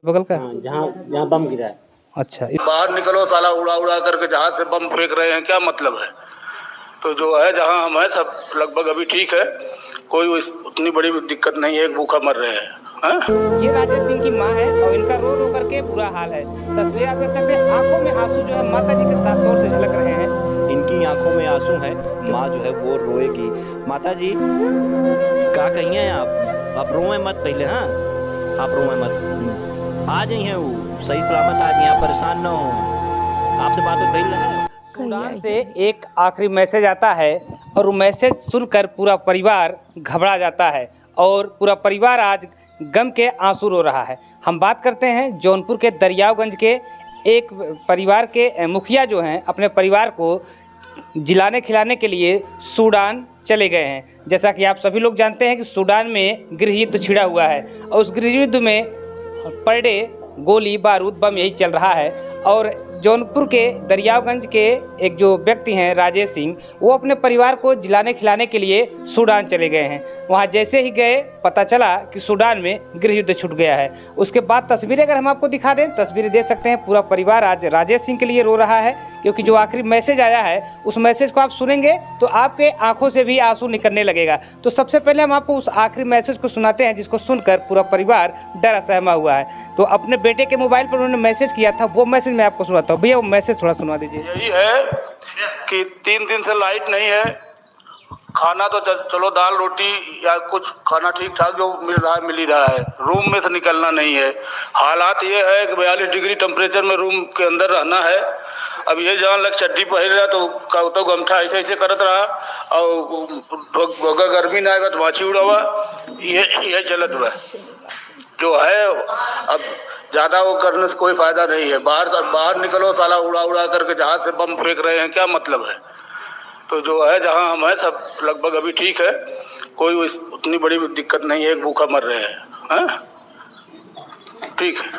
बगल का? जहाँ जहाँ बम गिरा है। अच्छा, बाहर निकलो, साला उड़ा उड़ा करके जहाज से बम फेंक रहे हैं, क्या मतलब है। तो जो है जहाँ हम हैं सब लगभग अभी ठीक है, कोई उतनी बड़ी दिक्कत नहीं है, एक भूखा मर रहे हैं। ये राजेश सिंह की माँ है और इनका रो रो करके बुरा हाल है। तस्वीर आप देख सकते हैं, आंखों में आंसू जो है माता जी के साफ तौर से झलक रहे हैं। इनकी आंखों में आंसू है, माँ जो है वो रोएगी। माता जी क्या कहिए आप रोए मत पहले, हाँ आप रोए मत, आ जाइए वो सही सलामत आ जाइए, आप परेशान ना हो, आपसे बात हो रही। सूडान से एक आखिरी मैसेज आता है और वो मैसेज सुनकर पूरा परिवार घबरा जाता है और पूरा परिवार आज गम के आंसू रो रहा है। हम बात करते हैं जौनपुर के दरियागंज के एक परिवार के मुखिया जो हैं अपने परिवार को जिलाने खिलाने के लिए सूडान चले गए हैं। जैसा कि आप सभी लोग जानते हैं कि सूडान में गृह युद्ध छिड़ा हुआ है और उस गृह युद्ध में पर डे गोली बारूद बम यही चल रहा है। और जौनपुर के दरियागंज के एक जो व्यक्ति हैं राजेश सिंह, वो अपने परिवार को जिलाने खिलाने के लिए सूडान चले गए हैं। वहाँ जैसे ही गए पता चला कि सूडान में गृह युद्ध छूट गया है। उसके बाद तस्वीरें अगर हम आपको दिखा दें, तस्वीरें देख सकते हैं, पूरा परिवार आज राजेश सिंह के लिए रो रहा है क्योंकि जो आखिरी मैसेज आया है उस मैसेज को आप सुनेंगे तो आपके आंखों से भी आंसू निकलने लगेगा। तो सबसे पहले हम आपको उस आखिरी मैसेज को सुनाते हैं जिसको सुनकर पूरा परिवार डरा सहमा हुआ है। तो अपने बेटे के मोबाइल पर उन्होंने मैसेज किया था, वो मैसेज मैं आपको सुनाता हूँ। भैया वो मैसेज थोड़ा सुना दीजिए। यही है कि 3 दिन से लाइट नहीं है, खाना तो चलो दाल रोटी या कुछ खाना ठीक ठाक जो मिल रहा है मिल ही रहा है, रूम में से निकलना नहीं है। हालात ये है कि 42 डिग्री टेम्परेचर में रूम के अंदर रहना है। अब ये जान लग चड्डी पहन रहा तो गमछा ऐसे ऐसे करत रहा और अगर गर्मी ना आएगा तो माछी उड़ावा, ये चलत हुआ जो है। अब ज़्यादा वो करने से कोई फ़ायदा नहीं है। बाहर निकलो, साला उड़ा उड़ा करके जहाज से बम फेंक रहे हैं, क्या मतलब है। तो जो है जहाँ हम हैं सब लगभग अभी ठीक है, कोई उतनी बड़ी दिक्कत नहीं है, एक भूखा मर रहे हैं। ठीक है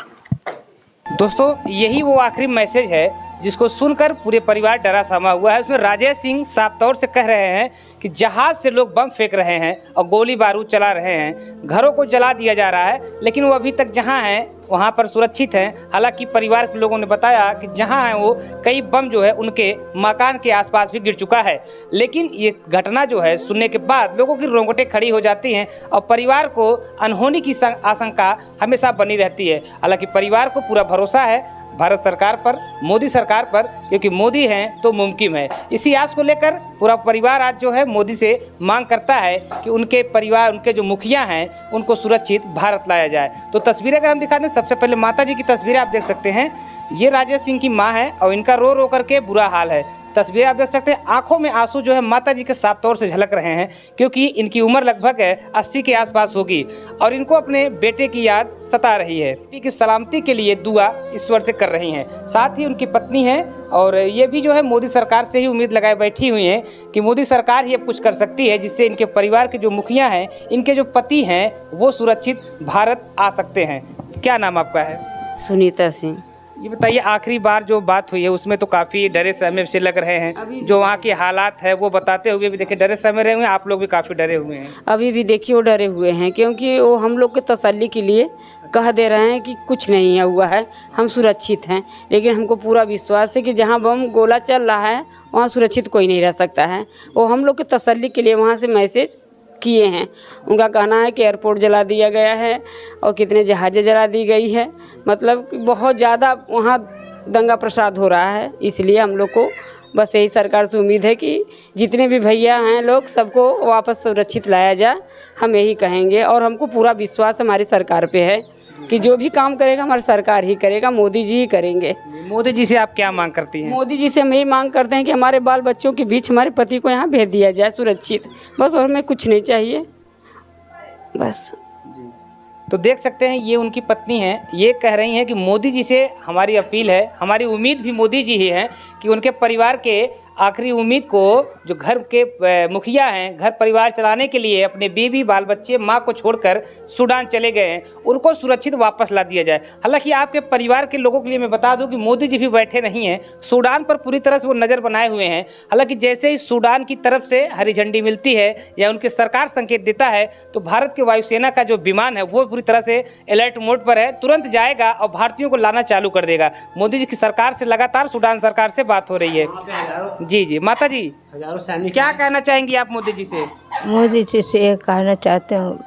दोस्तों, यही वो आखिरी मैसेज है जिसको सुनकर पूरे परिवार डरा सहमा हुआ है। उसमें राजेश सिंह साफ तौर से कह रहे हैं कि जहाज़ से लोग बम फेंक रहे हैं और गोली बारूद चला रहे हैं, घरों को जला दिया जा रहा है, लेकिन वो अभी तक जहां हैं वहां पर सुरक्षित हैं। हालांकि परिवार के लोगों ने बताया कि जहां हैं वो कई बम जो है उनके मकान के आसपास भी गिर चुका है। लेकिन ये घटना जो है सुनने के बाद लोगों की रोंगटें खड़ी हो जाती हैं और परिवार को अनहोनी की आशंका हमेशा बनी रहती है। हालांकि परिवार को पूरा भरोसा है भारत सरकार पर, मोदी सरकार पर, क्योंकि मोदी हैं तो मुमकिन है। इसी आस को लेकर पूरा परिवार आज जो है मोदी से मांग करता है कि उनके परिवार, उनके जो मुखिया हैं उनको सुरक्षित भारत लाया जाए। तो तस्वीरें अगर हम दिखा दें, सबसे पहले माता जी की तस्वीरें आप देख सकते हैं। ये राजेश सिंह की माँ है और इनका रो रो करके बुरा हाल है। तस्वीरें आप देख सकते हैं, आंखों में आंसू जो है माता जी के साफ तौर से झलक रहे हैं क्योंकि इनकी उम्र लगभग 80 के आसपास होगी और इनको अपने बेटे की याद सता रही है। बेटी की सलामती के लिए दुआ ईश्वर से कर रही हैं। साथ ही उनकी पत्नी हैं और ये भी जो है मोदी सरकार से ही उम्मीद लगाए बैठी हुई हैं कि मोदी सरकार ही अब कुछ कर सकती है जिससे इनके परिवार के जो मुखिया हैं, इनके जो पति हैं, वो सुरक्षित भारत आ सकते हैं। क्या नाम आपका है? सुनीता सिंह। ये बताइए, आखिरी बार जो बात हुई है उसमें तो काफ़ी डरे सहमे से लग रहे हैं, जो वहाँ के हालात है वो बताते हुए भी देखिए डरे सहमे रहे हुए हैं, आप लोग भी काफ़ी डरे हुए हैं। अभी भी देखिए वो डरे हुए हैं क्योंकि वो हम लोग के तसल्ली के लिए कह दे रहे हैं कि कुछ नहीं हुआ है, हम सुरक्षित हैं। लेकिन हमको पूरा विश्वास है कि जहाँ बम गोला चल रहा है वहाँ सुरक्षित कोई नहीं रह सकता है। वो हम लोग के तसल्ली के लिए वहाँ से मैसेज किए हैं। उनका कहना है कि एयरपोर्ट जला दिया गया है और कितने जहाज़ें जला दी गई है, मतलब बहुत ज़्यादा वहाँ दंगा प्रसाद हो रहा है। इसलिए हम लोग को बस यही सरकार से उम्मीद है कि जितने भी भैया हैं लोग, सबको वापस सुरक्षित लाया जाए, हम यही कहेंगे। और हमको पूरा विश्वास हमारी सरकार पे है कि जो भी काम करेगा हमारी सरकार ही करेगा, मोदी जी ही करेंगे। मोदी जी से आप क्या मांग करती हैं? मोदी जी से हम यही मांग करते हैं कि हमारे बाल बच्चों के बीच हमारे पति को यहाँ भेज दिया जाए सुरक्षित, बस। और हमें कुछ नहीं चाहिए, बस। तो देख सकते हैं ये उनकी पत्नी हैं, ये कह रही हैं कि मोदी जी से हमारी अपील है, हमारी उम्मीद भी मोदी जी ही हैं कि उनके परिवार के आखिरी उम्मीद को जो घर के मुखिया हैं, घर परिवार चलाने के लिए अपने बीवी बाल बच्चे माँ को छोड़कर सूडान चले गए हैं, उनको सुरक्षित वापस ला दिया जाए। हालांकि आपके परिवार के लोगों के लिए मैं बता दूं कि मोदी जी भी बैठे नहीं हैं, सूडान पर पूरी तरह से वो नज़र बनाए हुए हैं। हालांकि जैसे ही सूडान की तरफ से हरी झंडी मिलती है या उनकी सरकार संकेत देता है तो भारत के वायुसेना का जो विमान है वो पूरी तरह से अलर्ट मोड पर है, तुरंत जाएगा और भारतीयों को लाना चालू कर देगा। मोदी जी की सरकार से लगातार सूडान सरकार से बात हो रही है। जी जी माता जी, क्या कहना चाहेंगी आप मोदी जी से? मोदी जी से ये कहना चाहते हूँ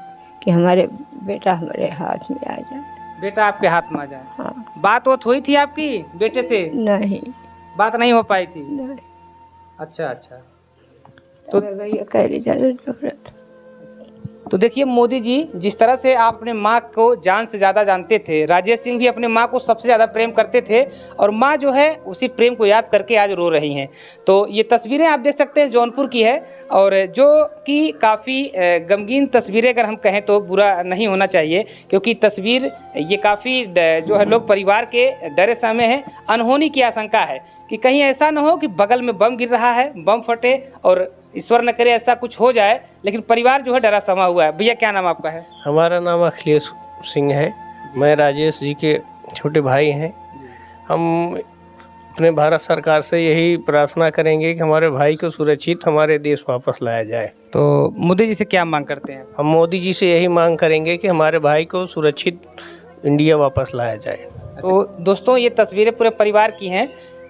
कि हमारे बेटा हमारे हाथ में आ जाए। बेटा आपके हाथ में आ जाए। हाँ। बात हुई थी आपकी बेटे से? नहीं बात नहीं हो पाई थी। नहीं अच्छा अच्छा। तो भैया कह ली ज़्यादा जरूरत। तो देखिए मोदी जी जिस तरह से आप अपने माँ को जान से ज़्यादा जानते थे, राजेश सिंह भी अपने माँ को सबसे ज़्यादा प्रेम करते थे और माँ जो है उसी प्रेम को याद करके आज रो रही हैं। तो ये तस्वीरें आप देख सकते हैं जौनपुर की है और जो कि काफ़ी गमगीन तस्वीरें अगर हम कहें तो बुरा नहीं होना चाहिए, क्योंकि तस्वीर ये काफ़ी जो है लोग परिवार के डरे सहमे हैं। अनहोनी की आशंका है कि कहीं ऐसा न हो कि बगल में बम गिर रहा है, बम फटे और ईश्वर न करे ऐसा कुछ हो जाए, लेकिन परिवार जो है डरा समा हुआ है। भैया क्या नाम आपका है? हमारा नाम अखिलेश सिंह है। मैं राजेश जी के छोटे भाई हैं। हम अपने भारत सरकार से यही प्रार्थना करेंगे कि हमारे भाई को सुरक्षित हमारे देश वापस लाया जाए। तो मोदी जी से क्या मांग करते हैं? हम मोदी जी से यही मांग करेंगे कि हमारे भाई को सुरक्षित इंडिया वापस लाया जाए। तो दोस्तों ये तस्वीरें पूरे परिवार की हैं।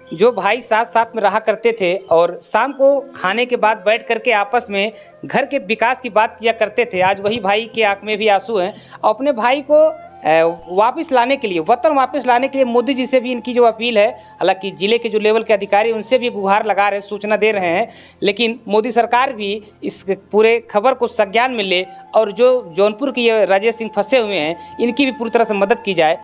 जो भाई साथ साथ में रहा करते थे और शाम को खाने के बाद बैठ करके आपस में घर के विकास की बात किया करते थे, आज वही भाई के आंख में भी आंसू हैं। और अपने भाई को वापस लाने के लिए, वतन वापस लाने के लिए मोदी जी से भी इनकी जो अपील है, हालांकि ज़िले के जो लेवल के अधिकारी उनसे भी गुहार लगा रहे हैं, सूचना दे रहे हैं, लेकिन मोदी सरकार भी इस पूरे खबर को संज्ञान में ले और जो जौनपुर के ये राजेश सिंह फंसे हुए हैं इनकी भी पूरी तरह से मदद की जाए।